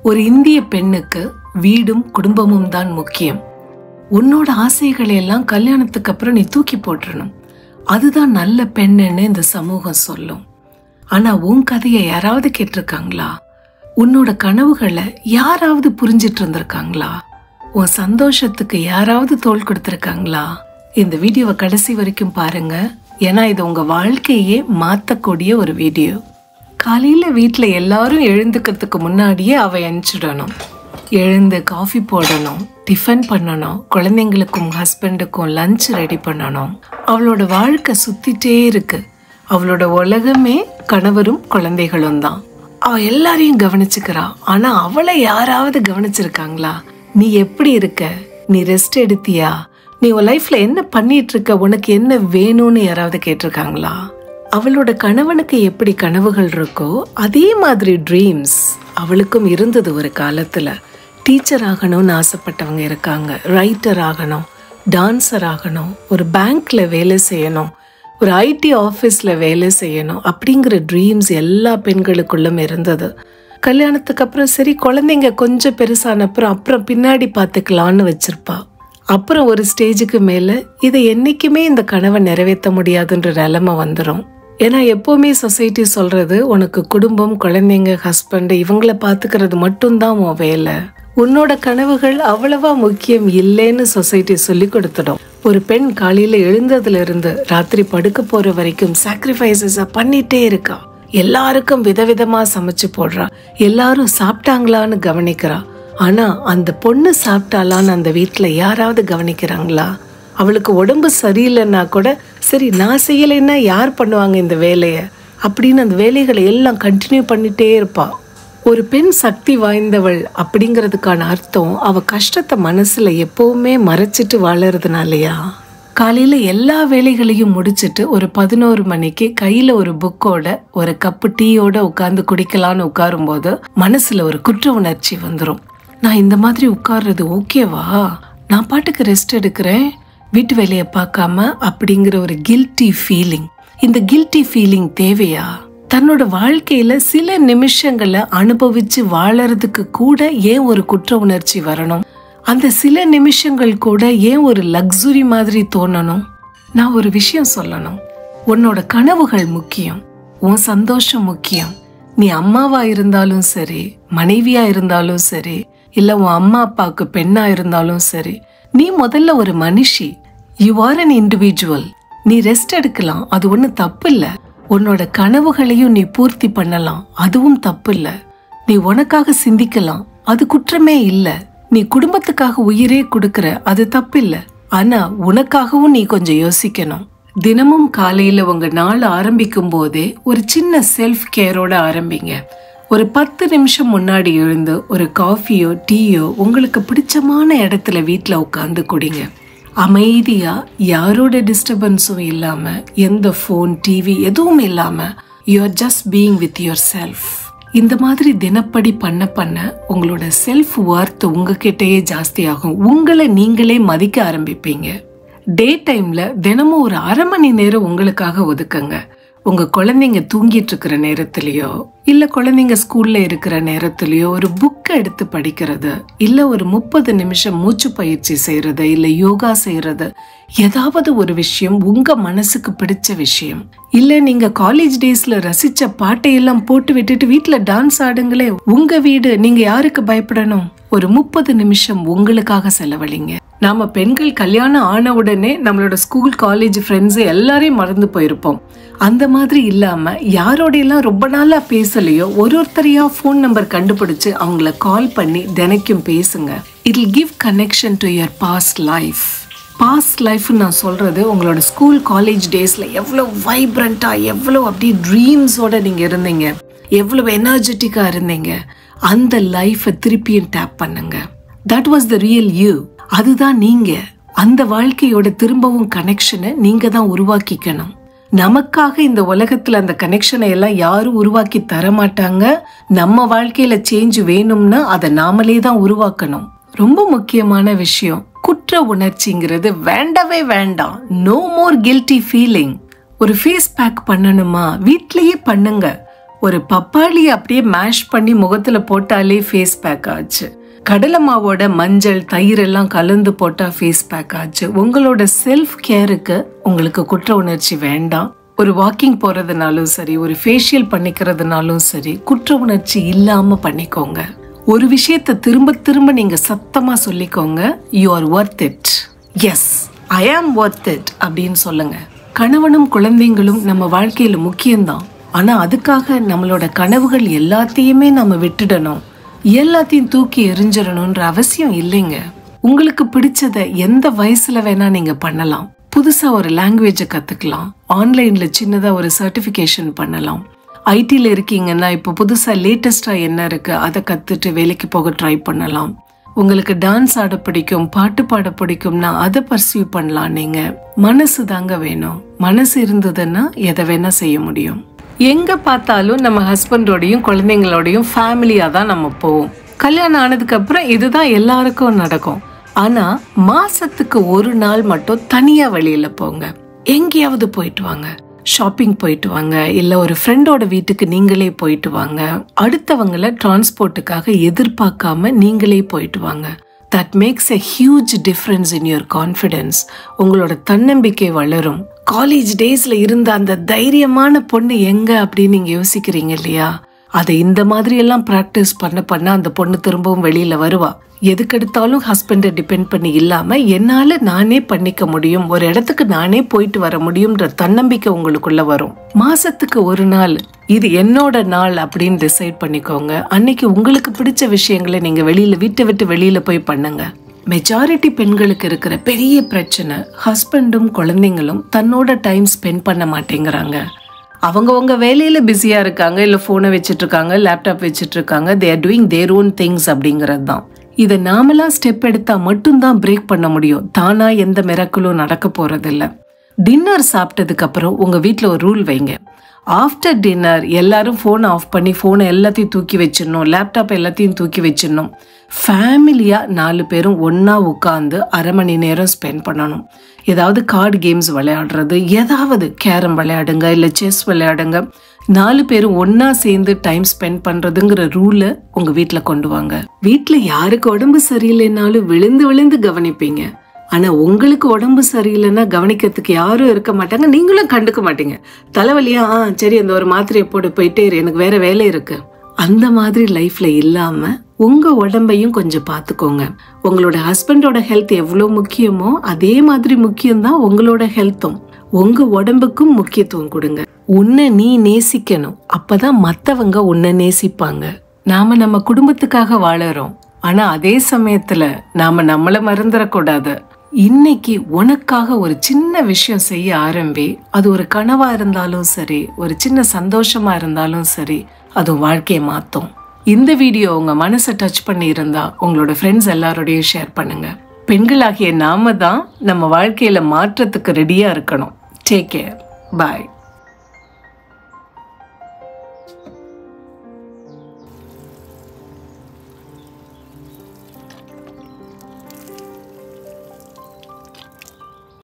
ஒரு இந்திய பெண்ணுக்கு வீடும் குடும்பமும் தான் முக்கியம். உன்னோட ஆசைகளை எல்லாம் கல்யாணத்துக்கு அப்புறம் நீ தூக்கி போட்டுறணும். அதுதான் நல்ல பெண்ணுன்னு இந்த சமூகம் சொல்லும். ஆனா உன் கதையை யாராவது கேட்டிருக்காங்களா? உன்னோட கனவுகளை யாராவது புரிஞ்சிட்டு இருந்திருக்காங்களா? உன் சந்தோஷத்துக்கு யாராவது தோள் கொடுத்திருக்காங்களா? இந்த வீடியோவை கடைசி வரைக்கும் பாருங்க. ஏன்னா இது உங்க வாழ்க்கையே மாத்தக்கூடிய ஒரு வீடியோ. காலையில வீட்டுல எல்லாரும் எழுந்துக்கிறதுக்கு முன்னாடியே அவ எஞ்சிடணும். எழுந்து காஃபி போடணும், டிஃபன் பண்ணணும், குழந்தைங்களுக்கும் ஹஸ்பண்டுக்கும் லஞ்ச் ரெடி பண்ணணும். அவளோட வாழ்க்கை சுத்திட்டே இருக்கு. அவளோட உலகமே கணவரும் குழந்தைகளும் தான். அவ எல்லாரையும் கவனிச்சுக்கிறா. ஆனா அவளை யாராவது கவனிச்சிருக்காங்களா? நீ எப்படி இருக்க? நீ ரெஸ்ட் எடுத்தியா? நீ உன் லைஃப்ல என்ன பண்ணிட்டு இருக்க? உனக்கு என்ன வேணும்னு யாராவது கேட்டிருக்காங்களா? அவளோட கணவனுக்கு எப்படி கனவுகள் இருக்கோ அதே மாதிரி ட்ரீம்ஸ் அவளுக்கும் இருந்தது. ஒரு காலத்துல டீச்சர் ஆகணும்னு ஆசைப்பட்டவங்க இருக்காங்க, ரைட்டர் ஆகணும், டான்சர் ஆகணும், ஒரு பேங்க்ல வேலை செய்யணும், ஒரு ஐடி ஆஃபீஸ்ல வேலை செய்யணும் அப்படிங்கிற ட்ரீம்ஸ் எல்லா பெண்களுக்குள்ளும் இருந்தது. கல்யாணத்துக்கு அப்புறம் சரி, குழந்தைங்க கொஞ்சம் பெருசான அப்புறம் பின்னாடி பார்த்துக்கலான்னு வச்சிருப்பா. அப்புறம் ஒரு ஸ்டேஜுக்கு மேல இதை என்னைக்குமே இந்த கனவை நிறைவேற்ற முடியாதுன்ற நிலைமை வந்துடும். ஏன்னா எப்பவுமே சொசைட்டி சொல்றது, உனக்கு குடும்பம், குழந்தைங்க, ஹஸ்பண்ட் இவங்கள பாத்துக்கிறது மட்டும்தான் உன் வேலை. உன்னோட கனவுகள் அவ்வளவா முக்கியம் இல்லைன்னு சொசைட்டி சொல்லி கொடுத்துடும். ஒரு பெண் காலையில எழுந்ததுல இருந்து ராத்திரி படுக்க போற வரைக்கும் சாக்ரிஃபைசஸ் பண்ணிட்டே இருக்கா. எல்லாருக்கும் விதவிதமா சமைச்சு போடுறா. எல்லாரும் சாப்பிட்டாங்களான்னு கவனிக்கிறா. ஆனா அந்த பொண்ணு சாப்பிட்டாலான்னு அந்த வீட்டுல யாராவது கவனிக்கிறாங்களா? அவளுக்கு உடம்பு சரியில்லைன்னா கூட சரி, நான் செய்யலைன்னா யார் பண்ணுவாங்க இந்த வேலையை அப்படின்னு அந்த வேலைகளை எல்லாம் கண்டினியூ பண்ணிட்டே இருப்பா. ஒரு பெண் சக்தி வாய்ந்தவள் அப்படிங்கிறதுக்கான அர்த்தம் அவ கஷ்டத்தை மனசுல எப்பவுமே மறைச்சிட்டு வாழறதுனாலயா? காலையில எல்லா வேலைகளையும் முடிச்சிட்டு ஒரு 11 மணிக்கு கையில ஒரு புக்கோட ஒரு கப்பு டீயோட உட்கார்ந்து குடிக்கலான்னு உட்காரும் போது மனசுல ஒரு குற்ற உணர்ச்சி வந்துடும். நான் இந்த மாதிரி உட்கார்றது ஓகேவா? நான் பாட்டுக்கு ரெஸ்ட் எடுக்கிறேன், வீட்டு வேலையை பார்க்காம அப்படிங்கிற ஒரு கில்ட்டி ஃபீலிங். இந்த கில்ட்டி ஃபீலிங் தேவையா? தன்னோட வாழ்க்கையில சில நிமிஷங்களை அனுபவிச்சு வாழறதுக்கு கூட ஏன் ஒரு குற்ற உணர்ச்சி வரணும்? அந்த சில நிமிஷங்கள் கூட ஏன் ஒரு லக்ஸுரி மாதிரி தோணணும்? நான் ஒரு விஷயம் சொல்லணும். உன்னோட கனவுகள் முக்கியம், உன் சந்தோஷம் முக்கியம். நீ அம்மாவா இருந்தாலும் சரி, மனைவியா இருந்தாலும் சரி, இல்ல உன் அம்மா அப்பாவுக்கு பெண்ணா இருந்தாலும் சரி, நீ முதல்ல ஒரு மனுஷி. You are an individual. நீ ரெஸ்ட் எடுக்கலாம், அது ஒன்னும் தப்பு இல்ல. உன்னோட கனவுகளையும் நீ பூர்த்தி பண்ணலாம், அதுவும் தப்பு இல்ல. நீ உனக்காக சிந்திக்கலாம், அது குற்றமே இல்ல. நீ குடும்பத்துக்காக உயிரே கொடுக்கற, அது தப்பு இல்ல. ஆனா உனக்காகவும் நீ கொஞ்சம் யோசிக்கணும். தினமும் காலையில உங்க நாள் ஆரம்பிக்கும் போதே ஒரு சின்ன செல்ஃப் கேரோட ஆரம்பிங்க. ஒரு 10 நிமிஷம் முன்னாடி எழுந்து ஒரு காஃபியோ டீயோ உங்களுக்கு பிடிச்சமான இடத்துல வீட்டுல உட்காந்து குடிங்க. அமைதியா, யாரோட டிஸ்டர்பன்ஸும் இல்லாம, எந்த போன் டிவி எதுவும் இல்லாம, you are just being with your self. இந்த மாதிரி தினப்படி பண்ண உங்களோட செல்ஃப் வொர்த் உங்ககிட்டயே ஜாஸ்தி ஆகும். உங்களை நீங்களே மதிக்க ஆரம்பிப்பீங்க. டே டைம்ல தினமும் ஒரு 1/2 மணி நேரம் உங்களுக்காக ஒதுக்குங்க. உங்க குழந்தைங்க தூங்கிட்டு இருக்கிற நேரத்திலயோ, இல்ல குழந்தைங்க ஸ்கூல்ல இருக்கிற நேரத்திலயோ ஒரு புக்கை எடுத்து படிக்கிறது, இல்ல ஒரு 30 நிமிஷம் மூச்சு பயிற்சி செய்யறது, இல்ல யோகா செய்யறது, ஏதாவது ஒரு விஷயம் உங்க மனசுக்கு பிடிச்ச விஷயம். இல்ல நீங்க காலேஜ் டேஸ்ல ரசிச்ச பாட்டையெல்லாம் போட்டு விட்டுட்டு வீட்டுல டான்ஸ் ஆடுங்களே. உங்க வீடு, நீங்க யாருக்கு பயப்படணும்? ஒரு 30 நிமிஷம் உங்களுக்காக செலவழிங்க. நாம பெண்கள் கல்யாணம் ஆன உடனே நம்மளோட ஸ்கூல் காலேஜ் ஃப்ரெண்ட்ஸ் எல்லாரையும் மறந்து போயிருப்போம். அந்த மாதிரி இல்லாம யாரோட எல்லாம் ரொம்ப நாளா பேசலையோ ஒருத்தரையா போன் நம்பர் கண்டுபிடிச்சு அவங்கள கால் பண்ணி தினைக்கும் பேசுங்க. It will give connection to your past life. Past life நான் சொல்றது உங்களோட ஸ்கூல் காலேஜ் டேஸ்ல எவ்வளவு வைப்ரண்டா, எவ்வளவு அப்படி ட்ரீம்ஸோட நீங்க இருந்தீங்க, எவ்வளவு எனர்ஜெட்டிக்கா இருந்தீங்க, அந்த லைஃபை திருப்பியும் டேப் பண்ணுங்க. That was the real you. அதுதான் நீங்க. அந்த வாழ்க்கையோட திரும்பவும் கனெக்ஷனை நீங்க தான் உருவாக்கிக்கணும். நமக்காக இந்த உலகத்துல அந்த கனெக்ஷனை எல்லாம் யாரும் உருவாக்கி தர மாட்டாங்க. நம்ம வாழ்க்கையில சேஞ்ச் வேணும்னா அதை நாமளே தான் உருவாக்கணும். ரொம்ப முக்கியமான விஷயம், குற்ற உணர்ச்சிங்கிறது வேண்டவே வேண்டாம். No more guilty feeling. ஒரு ஃபேஸ் பேக் பண்ணணுமா, வீட்லயே பண்ணுங்க. ஒரு பப்பாளி அப்படியே மேஷ் பண்ணி முகத்துல போட்டாலே ஃபேஸ் பேக் ஆச்சு. கடலை மாவோட மஞ்சள் தயிர் எல்லாம் கலந்து போட்டா ஃபேஸ் பேக் ஆச்சு. உங்களோட செல்ஃப் கேருக்கு உங்களுக்கு குற்ற உணர்ச்சி வேண்டாம். ஒரு வாக்கிங் போறதுனாலும் சரி, ஒரு ஃபேஷியல் பண்ணிக்கிறதுனாலும் சரி, குற்ற உணர்ச்சி இல்லாம பண்ணிக்கோங்க. ஒரு விஷயத்தை திரும்ப திரும்ப நீங்க சத்தமா சொல்லிக்கோங்க, you are worth it. Yes, I am worth it அப்படின்னு சொல்லுங்க. கணவனும் குழந்தைங்களும் நம்ம வாழ்க்கையில முக்கியம்தான். ஆனா அதுக்காக நம்மளோட கனவுகள் எல்லாத்தையுமே நம்ம விட்டுடணும், எல்லாத்தையும் தூக்கி எறிஞ்சிடணும்ன்ற அவசியம் இல்லைங்க. உங்களுக்கு பிடிச்சத எந்த வயசுல வேணா நீங்க பண்ணலாம். புதுசா ஒரு லாங்குவேஜை கத்துக்கலாம், ஆன்லைன்ல சின்னதா ஒரு சர்டிபிகேஷன் பண்ணலாம். ஐடில இருக்கீங்கன்னா இப்போ புதுசா லேட்டஸ்டா என்ன இருக்கு அதை கத்துட்டு வேலைக்கு போக ட்ரை பண்ணலாம். உங்களுக்கு டான்ஸ் ஆட பிடிக்கும், பாட்டு பாட பிடிக்கும்னா அதை பர்சியூ பண்ணலாம். நீங்க மனசு தாங்க வேணும். மனசு இருந்ததுன்னா எதை வேணா செய்ய முடியும். எங்க பார்த்தாலும் நம்ம ஹஸ்பண்டோடையும் குழந்தைங்களோடையும் ஃபேமிலியா தான் நம்ம போவோம். கல்யாணம் ஆனதுக்கு அப்புறம் இதுதான் எல்லாருக்கும் நடக்கும். ஆனா மாசத்துக்கு ஒரு நாள் மட்டும் தனியா வெளியில போங்க. எங்கேயாவது போயிட்டு வாங்க, ஷாப்பிங் போயிட்டு வாங்க, இல்ல ஒரு ஃப்ரெண்டோட வீட்டுக்கு நீங்களே போயிட்டு வாங்க. அடுத்தவங்களை டிரான்ஸ்போர்ட்டுக்காக எதிர்பார்க்காம நீங்களே போயிட்டு வாங்க. That makes a huge difference in your confidence. உங்களோட தன்னம்பிக்கை வளரும். காலேஜ் டேஸ்ல இருந்த அந்த தைரியமான பொண்ணு எங்க அப்படின்னு நீங்க யோசிக்கிறீங்க இல்லையா? அதை இந்த மாதிரி எல்லாம் பிராக்டிஸ் பண்ண அந்த பொண்ணு திரும்பவும் வெளியில வருவா. எதுக்கெடுத்தாலும் ஹஸ்பண்டை டிபெண்ட் பண்ணி இல்லாம என்னால நானே பண்ணிக்க முடியும், ஒரு இடத்துக்கு நானே போயிட்டு வர முடியும்ன்ற தன்னம்பிக்கை உங்களுக்குள்ள வரும். மாசத்துக்கு ஒரு நாள் இது என்னோட நாள் அப்படின்னு டிசைட் பண்ணிக்கோங்க. அன்னைக்கு உங்களுக்கு பிடிச்ச விஷயங்களை நீங்க வீட்டை விட்டு வெளியில போய் பண்ணுங்க. மெஜாரிட்டி பெண்களுக்கு இருக்கிற பெரிய பிரச்சனை, ஹஸ்பண்டும் குழந்தைங்களும் தன்னோட டைம் ஸ்பெண்ட் பண்ண மாட்டேங்கிறாங்க. அவங்கவுங்க வேலையில பிஸியா இருக்காங்க, இல்ல போனை வச்சிட்டு இருக்காங்க, லேப்டாப் வச்சிட்டு இருக்காங்க. They are doing their own things அப்படிங்கிறது தான். இதை நாமளா ஸ்டெப் எடுத்தா மட்டும்தான் பிரேக் பண்ண முடியும். தானா எந்த மிராக்கிளும் நடக்க போறது இல்ல. டின்னர் சாப்பிட்டதுக்கு அப்புறம் உங்க வீட்டுல ஒரு ரூல் வைங்க. ஆஃப்டர் டின்னர் எல்லாரும் போனை ஆஃப் பண்ணி போனை எல்லாத்தையும் தூக்கி வச்சிடணும், லேப்டாப் எல்லாத்தையும் தூக்கி வச்சிடணும். ஃபேமிலியா 4 பேரும் ஒன்னா உட்காந்து அரை மணி நேரம் ஸ்பெண்ட் பண்ணணும். ஏதாவது கார்டு கேம்ஸ் விளையாடுறது, ஏதாவது கேரம் விளையாடுங்க, இல்ல செஸ் விளையாடுங்க. 4 பேரும் ஒன்னா சேர்ந்து டைம் ஸ்பெண்ட் பண்றதுங்கிற ரூலை உங்க வீட்டுல கொண்டு வாங்க. வீட்டுல யாருக்கு உடம்பு சரியில்லைனாலும் விழுந்து விழுந்து கவனிப்பீங்க. ஆனா உங்களுக்கு உடம்பு சரியில்லைன்னா கவனிக்கிறதுக்கு யாரும் இருக்க மாட்டாங்க, நீங்களும் கண்டுக்க மாட்டீங்க. தலைவலியா, சரி அந்த ஒரு மாத்திரையை போட்டு போயிட்டே இரு, எனக்கு வேற வேலை இருக்கு. அந்த மாதிரி லைஃப்ல இல்லாம உங்க உடம்பையும் கொஞ்சம் பாத்துக்கோங்க. உங்களோட ஹஸ்பண்டோட ஹெல்த் எவ்வளவு முக்கியமோ அதே மாதிரி முக்கியம்தான் உங்களோட ஹெல்த்தும். உங்க உடம்புக்கும் முக்கியத்துவம் கொடுங்க. உன்னை நீ நேசிக்கணும், அப்பதான் மத்தவங்க உன்னை நேசிப்பாங்க. நாம நம்ம குடும்பத்துக்காக வாழறோம், ஆனா அதே சமயத்துல நாம நம்மள மறந்துடக்கூடாது. இன்னைக்கு உனக்காக ஒரு சின்ன விஷயம் செய்ய ஆரம்பி. அது ஒரு கனவா இருந்தாலும் சரி, ஒரு சின்ன சந்தோஷமா இருந்தாலும் சரி, அது வாழ்க்கையை மாத்தும். இந்த வீடியோ உங்க மனசை டச் பண்ணி இருந்தா உங்களோட ஃப்ரெண்ட்ஸ் எல்லாரோடையும் ஷேர் பண்ணுங்க. பெண்களாகிய நாம தான் நம்ம வாழ்க்கையில மாற்றத்துக்கு ரெடியா இருக்கணும். Take care. பாய்.